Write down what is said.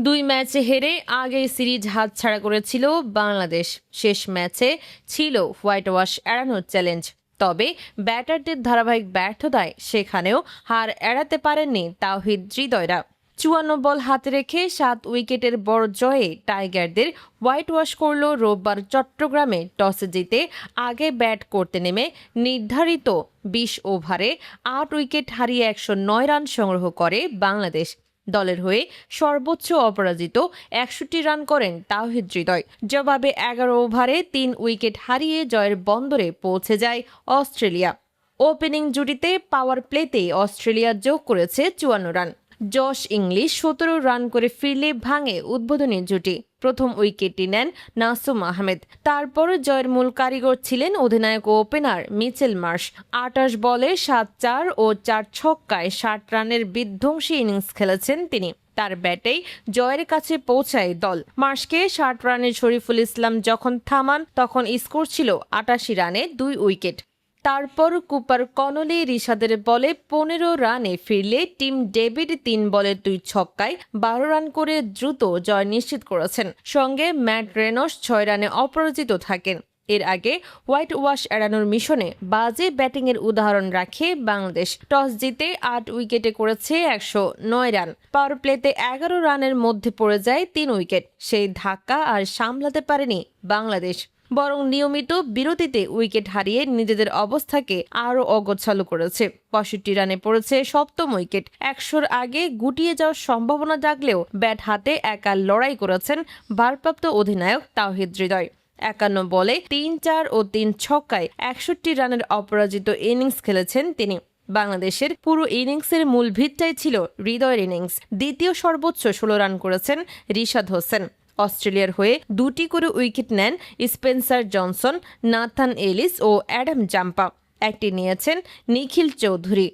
দুই ম্যাচে হেরে আগেই সিরিজ হাতছাড়া করেছিল বাংলাদেশ। শেষ ম্যাচে ছিল হোয়াইট ওয়াশ এড়ানোর চ্যালেঞ্জ। তবে ব্যাটারদের ধারাবাহিক ব্যর্থতায় সেখানেও হার এড়াতে পারেননি তাওহিদ হৃদয়রা। ৫৪ বল হাতে রেখে ৭ উইকেটের বড় জয়ে টাইগারদের হোয়াইট ওয়াশ করল রোববার চট্টগ্রামে। টসে জিতে আগে ব্যাট করতে নেমে নির্ধারিত ২০ ওভারে ৮ উইকেট হারিয়ে ১০৯ রান সংগ্রহ করে বাংলাদেশ। দলের হয়ে সর্বোচ্চ অপরাজিত ৬১ রান করেন তাওহিদ হৃদয়। জবাবে ১১ ওভারে ৩ উইকেট হারিয়ে জয়ের বন্দরে পৌঁছে যায় অস্ট্রেলিয়া। ওপেনিং জুটিতে পাওয়ার প্লেতে অস্ট্রেলিয়া যোগ করেছে ৫৪ রান। জশ ইংলিশ ১৭ রান করে ফিরলে ভাঙে উদ্বোধনী জুটি। প্রথম উইকেটটি নেন নাসুম আহমেদ। তারপর জয়ের মূল কারিগর ছিলেন অধিনায়ক ও ওপেনার মিচেল মার্শ। ২৮ বলে ৭-৪ ও ৪ ছক্কায় ৬০ রানের বিধ্বংসী ইনিংস খেলেছেন তিনি। তার ব্যাটেই জয়ের কাছে পৌঁছায় দল। মার্শকে ৬০ রানে শরীফুল ইসলাম যখন থামান তখন স্কোর ছিল ৮৮ রানে ২ উইকেট। তারপর কুপার কনলি রিশাদের বলে ১৫ রানে ফিরলে টিম ডেভিড ৩ বলে ২ ছক্কায় ১২ রান করে দ্রুত জয় নিশ্চিত করেছেন। সঙ্গে ম্যাট রেনস ৬ রানে অপরাজিত থাকেন। এর আগে হোয়াইট ওয়াশ এড়ানোর মিশনে বাজে ব্যাটিংয়ের উদাহরণ রাখে বাংলাদেশ। টস জিতে ৮ উইকেটে করেছে ১০৯ রান। পাওয়ার প্লেতে ১১ রানের মধ্যে পড়ে যায় ৩ উইকেট। সেই ধাক্কা আর সামলাতে পারেনি বাংলাদেশ, বরং নিয়মিত বিরতিতে উইকেট হারিয়ে নিজেদের অবস্থাকে আরও অগোছালো করেছে। ৬৫ রানে পড়েছে ৭ম উইকেট। ১০০-র আগে গুটিয়ে যাওয়ার সম্ভাবনা জাগলেও ব্যাট হাতে একা লড়াই করেছেন ভারপ্রাপ্ত অধিনায়ক তাওহিদ হৃদয়। ৫১ বলে ৩-৪ ও ৩ ছক্কায় ৬১ রানের অপরাজিত ইনিংস খেলেছেন তিনি। বাংলাদেশের পুরো ইনিংসের মূল ভিতটাই ছিল হৃদয়ের ইনিংস। দ্বিতীয় সর্বোচ্চ ১৬ রান করেছেন রিশাদ হোসেন। অস্ট্রেলিয়ার হয়ে ২টি করে উইকেট নেন স্পেন্সার জনসন, নাথান এলিস ও অ্যাডাম জাম্পা। একটি নিয়েছেন নিখিল চৌধুরী।